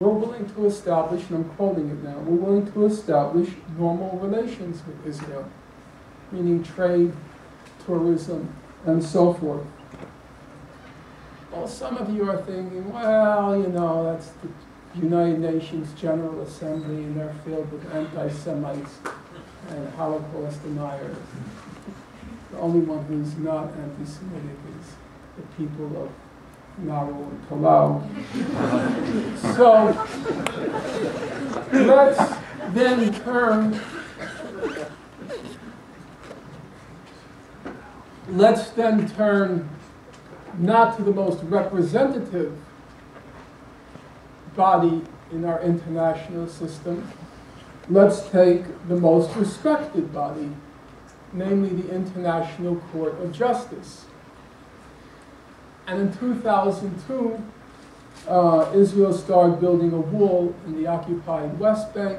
we're willing to establish, and I'm quoting it now, we're willing to establish normal relations with Israel, meaning trade, tourism, and so forth. Well, some of you are thinking, well, you know, that's the United Nations General Assembly, and they're filled with anti-Semites and Holocaust deniers. The only one who's not anti-Semitic is the people of Nauru and Palau. So let's then turn not to the most representative body in our international system. Let's take the most respected body, namely the International Court of Justice. And in 2002, Israel started building a wall in the occupied West Bank.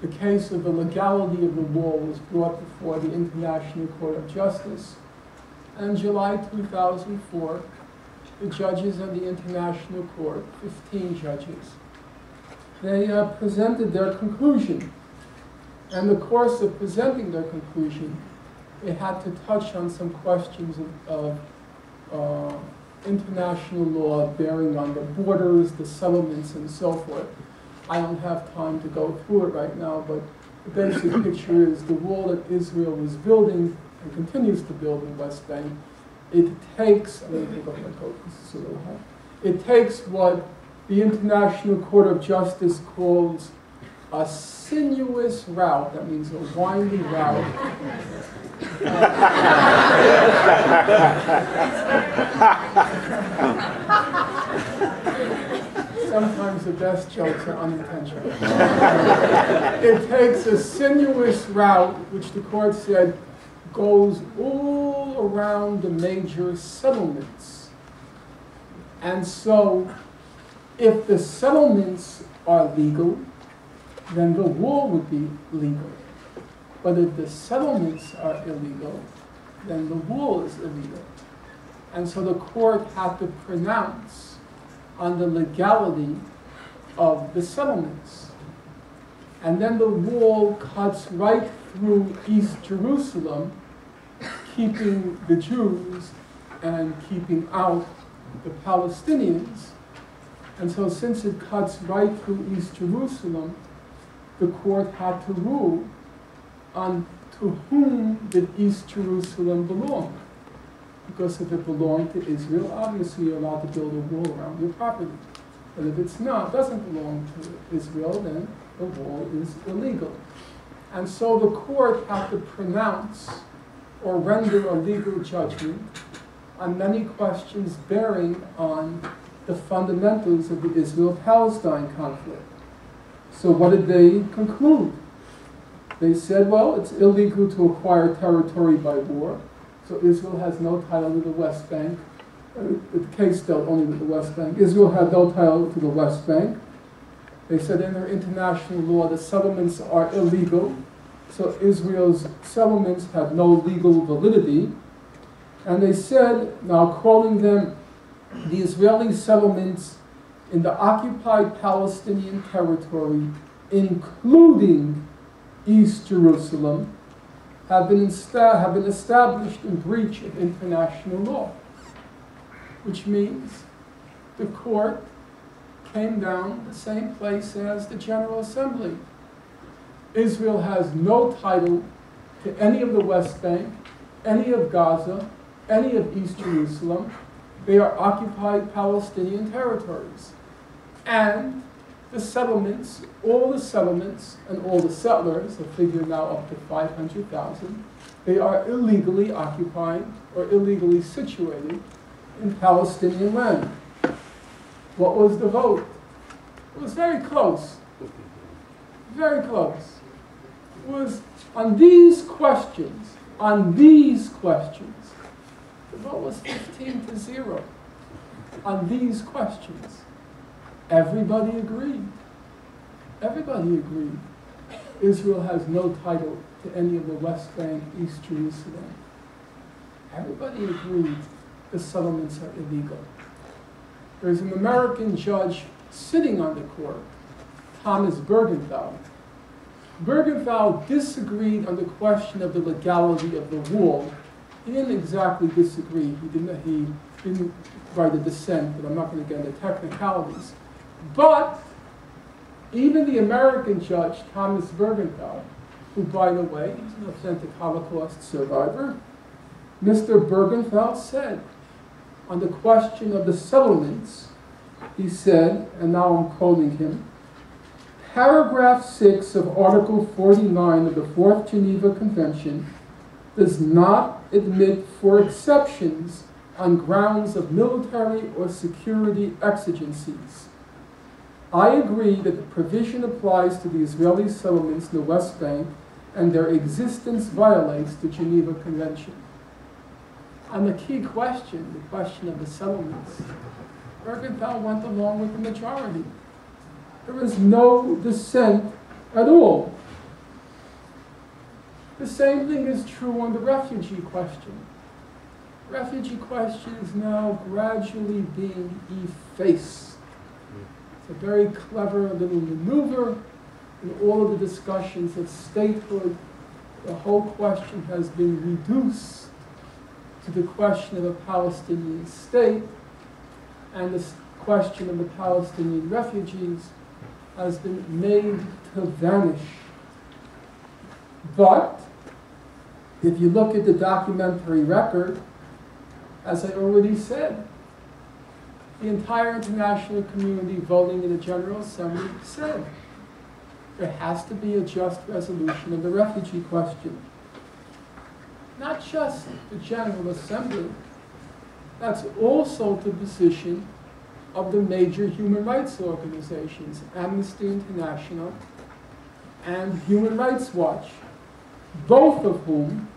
The case of the legality of the wall was brought before the International Court of Justice. And in July 2004, the judges of the International Court, 15 judges, they presented their conclusion. And in the course of presenting their conclusion, they had to touch on some questions of international law bearing on the borders, the settlements, and so forth. I don't have time to go through it right now, but the basic picture is the wall that Israel was building and continues to build in West Bank. It takes, I'm going to take off my coat, this is a little hot. It takes what the International Court of Justice calls a sinuous route, that means a winding route. Sometimes the best jokes are unintentional. It takes a sinuous route, which the court said goes all around the major settlements. And so, if the settlements are legal, then the wall would be legal. But if the settlements are illegal, then the wall is illegal. And so the court had to pronounce on the legality of the settlements. And then the wall cuts right through East Jerusalem, keeping the Jews and keeping out the Palestinians. And so since it cuts right through East Jerusalem, the court had to rule on to whom did East Jerusalem belong. Because if it belonged to Israel, obviously you're allowed to build a wall around your property. But if it's not, doesn't belong to Israel, then the wall is illegal. And so the court had to pronounce or render a legal judgment on many questions bearing on the fundamentals of the Israel-Palestine conflict. So what did they conclude? They said, well, it's illegal to acquire territory by war, so Israel has no title to the West Bank. The case dealt only with the West Bank. Israel had no title to the West Bank. They said in their international law, the settlements are illegal, so Israel's settlements have no legal validity. And they said, now calling them the Israeli settlements in the occupied Palestinian territory, including East Jerusalem, have been established in breach of international law, which means the court came down the same place as the General Assembly. Israel has no title to any of the West Bank, any of Gaza, any of East Jerusalem. They are occupied Palestinian territories. And the settlements, all the settlements and all the settlers, a figure now up to 500,000, they are illegally occupied or illegally situated in Palestinian land. What was the vote? It was very close. Very close. It was on these questions, the vote was 15-0 on these questions. Everybody agreed. Everybody agreed. Israel has no title to any of the West Bank, East Jerusalem. Everybody agreed the settlements are illegal. There's an American judge sitting on the court, Thomas Bergenthal. Bergenthal disagreed on the question of the legality of the wall. He didn't exactly disagree. He didn't write a dissent, but I'm not going to get into technicalities. But even the American judge, Thomas Bergenthal, who, by the way, is an authentic Holocaust survivor, Mr. Bergenthal said, on the question of the settlements, he said, and now I'm quoting him, paragraph 6 of Article 49 of the Fourth Geneva Convention does not admit for exceptions on grounds of military or security exigencies. I agree that the provision applies to the Israeli settlements in the West Bank and their existence violates the Geneva Convention. On the key question, the question of the settlements, Bergenthal went along with the majority. There was no dissent at all. The same thing is true on the refugee question. The refugee question is now gradually being effaced. It's a very clever little maneuver in all of the discussions of statehood. The whole question has been reduced to the question of a Palestinian state, and the question of the Palestinian refugees has been made to vanish. But if you look at the documentary record, as I already said, the entire international community voting in the General Assembly said there has to be a just resolution of the refugee question. Not just the General Assembly, that's also the position of the major human rights organizations, Amnesty International and Human Rights Watch, both of whom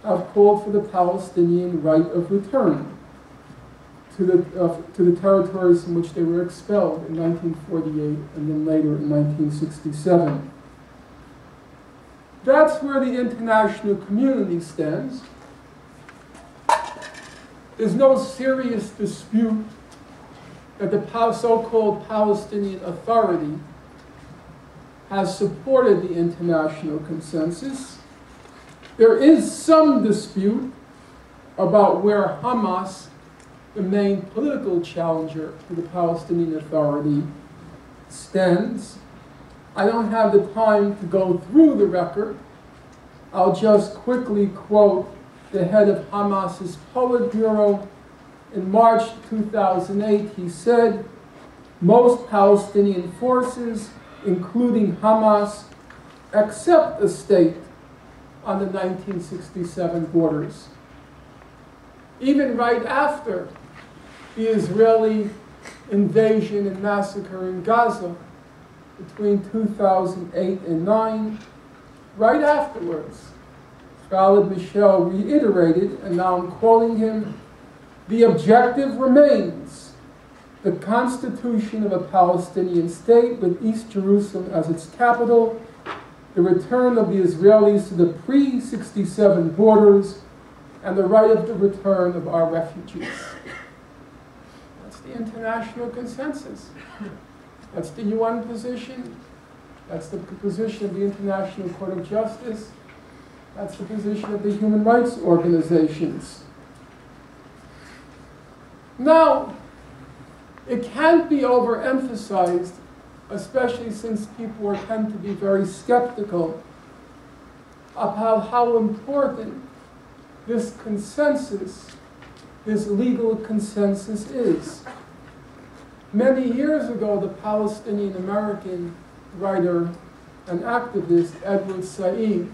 have called for the Palestinian right of return to the territories from which they were expelled in 1948 and then later in 1967. That's where the international community stands. There's no serious dispute that the so-called Palestinian Authority has supported the international consensus. There is some dispute about where Hamas, the main political challenger to the Palestinian Authority, stands. I don't have the time to go through the record. I'll just quickly quote the head of Hamas's Politburo. In March 2008, he said, most Palestinian forces, including Hamas, accept a state on the 1967 borders. Even right after the Israeli invasion and massacre in Gaza between 2008 and 2009, right afterwards, Khalid Michel reiterated, and now I'm quoting him, the objective remains the constitution of a Palestinian state with East Jerusalem as its capital, the return of the Israelis to the pre-67 borders, and the right of the return of our refugees. That's the international consensus. That's the UN position. That's the position of the International Court of Justice. That's the position of the human rights organizations. Now, it can't be overemphasized, especially since people tend to be very skeptical about how important this consensus, this legal consensus is. Many years ago, the Palestinian American writer and activist Edward Said